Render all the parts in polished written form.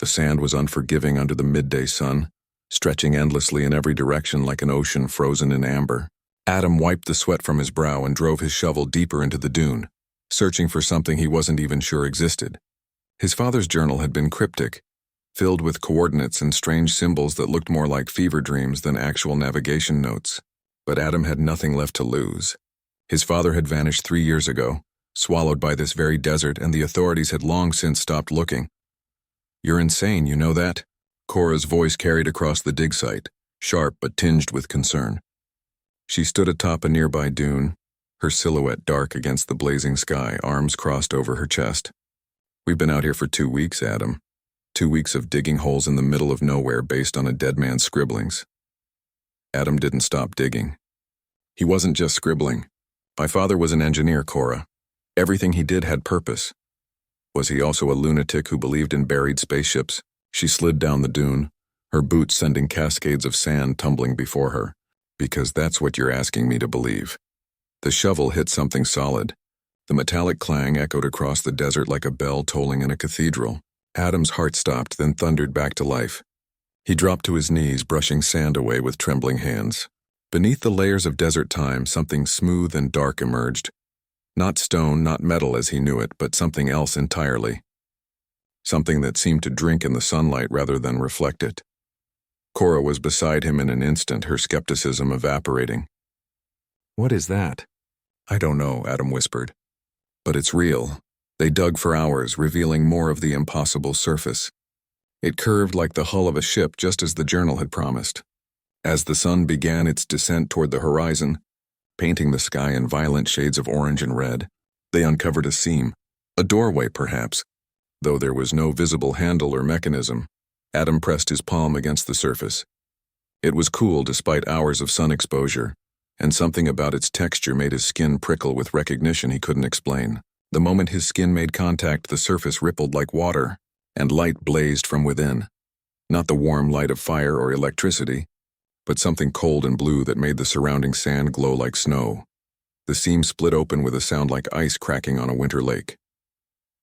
The sand was unforgiving under the midday sun, stretching endlessly in every direction like an ocean frozen in amber. Adam wiped the sweat from his brow and drove his shovel deeper into the dune, searching for something he wasn't even sure existed. His father's journal had been cryptic, filled with coordinates and strange symbols that looked more like fever dreams than actual navigation notes. But Adam had nothing left to lose. His father had vanished 3 years ago, swallowed by this very desert, and the authorities had long since stopped looking. "You're insane, you know that?" Cora's voice carried across the dig site, sharp but tinged with concern. She stood atop a nearby dune, her silhouette dark against the blazing sky, arms crossed over her chest. "We've been out here for 2 weeks, Adam. 2 weeks of digging holes in the middle of nowhere based on a dead man's scribblings." Adam didn't stop digging. He wasn't just scribbling. "My father was an engineer, Cora. Everything he did had purpose." Was he also a lunatic who believed in buried spaceships? She slid down the dune, her boots sending cascades of sand tumbling before her. "Because that's what you're asking me to believe." The shovel hit something solid. The metallic clang echoed across the desert like a bell tolling in a cathedral. Adam's heart stopped, then thundered back to life. He dropped to his knees, brushing sand away with trembling hands. Beneath the layers of desert time, something smooth and dark emerged. Not stone, not metal as he knew it, but something else entirely. Something that seemed to drink in the sunlight rather than reflect it. Cora was beside him in an instant, her skepticism evaporating. "What is that?" "I don't know," Adam whispered. "But it's real." They dug for hours, revealing more of the impossible surface. It curved like the hull of a ship, just as the journal had promised. As the sun began its descent toward the horizon, painting the sky in violent shades of orange and red, they uncovered a seam, a doorway perhaps. Though there was no visible handle or mechanism, Adam pressed his palm against the surface. It was cool despite hours of sun exposure, and something about its texture made his skin prickle with recognition he couldn't explain. The moment his skin made contact, the surface rippled like water, and light blazed from within. Not the warm light of fire or electricity, but something cold and blue that made the surrounding sand glow like snow. The seam split open with a sound like ice cracking on a winter lake.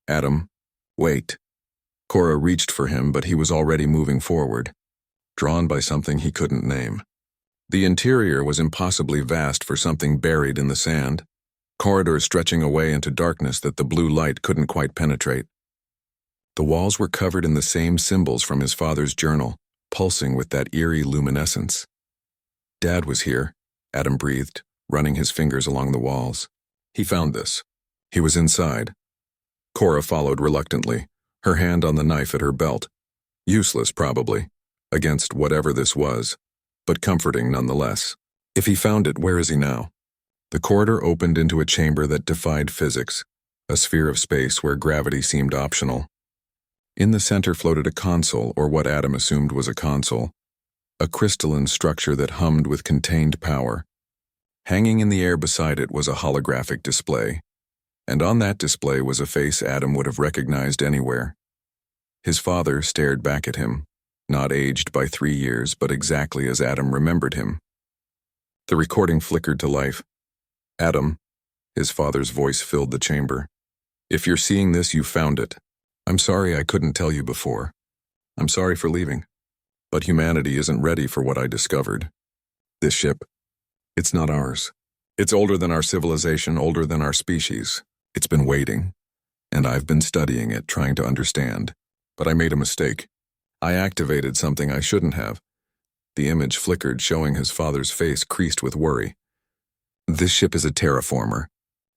"Adam, wait." Cora reached for him, but he was already moving forward, drawn by something he couldn't name. The interior was impossibly vast for something buried in the sand, corridors stretching away into darkness that the blue light couldn't quite penetrate. The walls were covered in the same symbols from his father's journal, pulsing with that eerie luminescence. "Dad was here," Adam breathed, running his fingers along the walls. "He found this. He was inside." Cora followed reluctantly, her hand on the knife at her belt. Useless, probably, against whatever this was, but comforting nonetheless. If he found it, where is he now? The corridor opened into a chamber that defied physics, a sphere of space where gravity seemed optional. In the center floated a console, or what Adam assumed was a console, a crystalline structure that hummed with contained power. Hanging in the air beside it was a holographic display, and on that display was a face Adam would have recognized anywhere. His father stared back at him, not aged by 3 years, but exactly as Adam remembered him. The recording flickered to life. "Adam," his father's voice filled the chamber. "If you're seeing this, you found it. I'm sorry I couldn't tell you before. I'm sorry for leaving. But humanity isn't ready for what I discovered. This ship, it's not ours. It's older than our civilization, older than our species. It's been waiting, and I've been studying it, trying to understand. But I made a mistake. I activated something I shouldn't have." The image flickered, showing his father's face creased with worry. "This ship is a terraformer.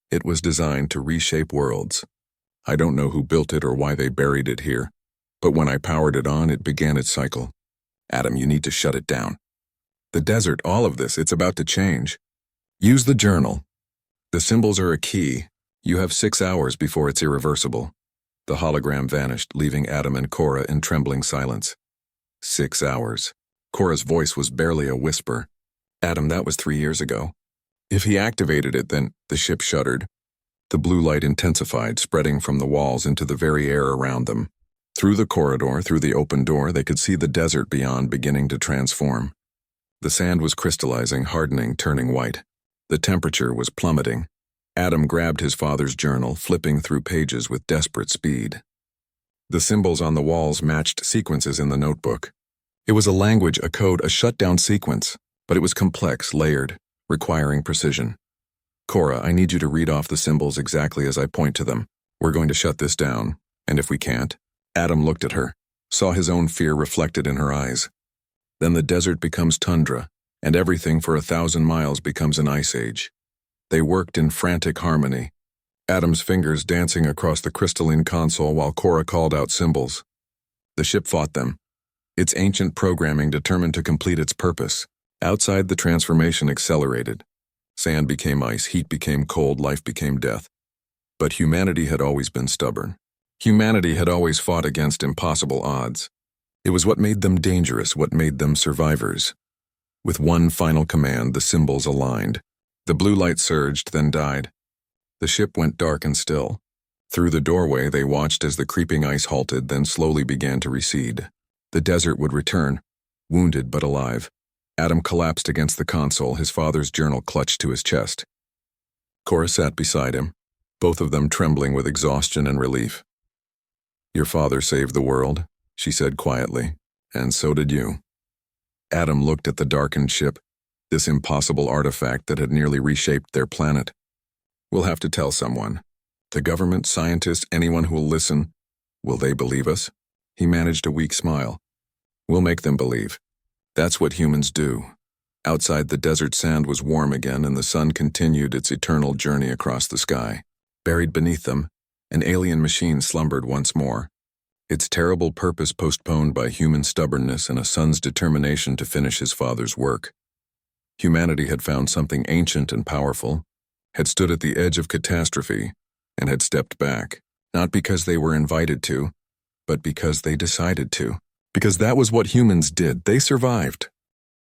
It was designed to reshape worlds. I don't know who built it or why they buried it here, but when I powered it on, it began its cycle. Adam, you need to shut it down. The desert, all of this, it's about to change. Use the journal. The symbols are a key. You have 6 hours before it's irreversible." The hologram vanished, leaving Adam and Cora in trembling silence. 6 hours. Cora's voice was barely a whisper. "Adam, that was 3 years ago. If he activated it, then..." The ship shuddered. The blue light intensified, spreading from the walls into the very air around them. Through the corridor, through the open door, they could see the desert beyond beginning to transform. The sand was crystallizing, hardening, turning white. The temperature was plummeting. Adam grabbed his father's journal, flipping through pages with desperate speed. The symbols on the walls matched sequences in the notebook. It was a language, a code, a shutdown sequence, but it was complex, layered, requiring precision. Cora, I need you to read off the symbols exactly as I point to them. We're going to shut this down, and if we can't... Adam looked at her, saw his own fear reflected in her eyes. Then the desert becomes tundra, and everything for 1,000 miles becomes an ice age. They worked in frantic harmony, Adam's fingers dancing across the crystalline console while Cora called out symbols. The ship fought them, its ancient programming determined to complete its purpose. Outside, the transformation accelerated. Sand became ice, heat became cold, life became death. But humanity had always been stubborn. Humanity had always fought against impossible odds. It was what made them dangerous, what made them survivors. With one final command, the symbols aligned. The blue light surged, then died. The ship went dark and still. Through the doorway, they watched as the creeping ice halted, then slowly began to recede. The desert would return, wounded but alive. Adam collapsed against the console, his father's journal clutched to his chest. Cora sat beside him, both of them trembling with exhaustion and relief. Your father saved the world, she said quietly, and so did you. Adam looked at the darkened ship, this impossible artifact that had nearly reshaped their planet. We'll have to tell someone. The government, scientists, anyone who will listen. Will they believe us? He managed a weak smile. We'll make them believe. That's what humans do. Outside, the desert sand was warm again, and the sun continued its eternal journey across the sky. Buried beneath them, an alien machine slumbered once more, its terrible purpose postponed by human stubbornness and a son's determination to finish his father's work. Humanity had found something ancient and powerful, had stood at the edge of catastrophe, and had stepped back, not because they were invited to, but because they decided to. Because that was what humans did. They survived.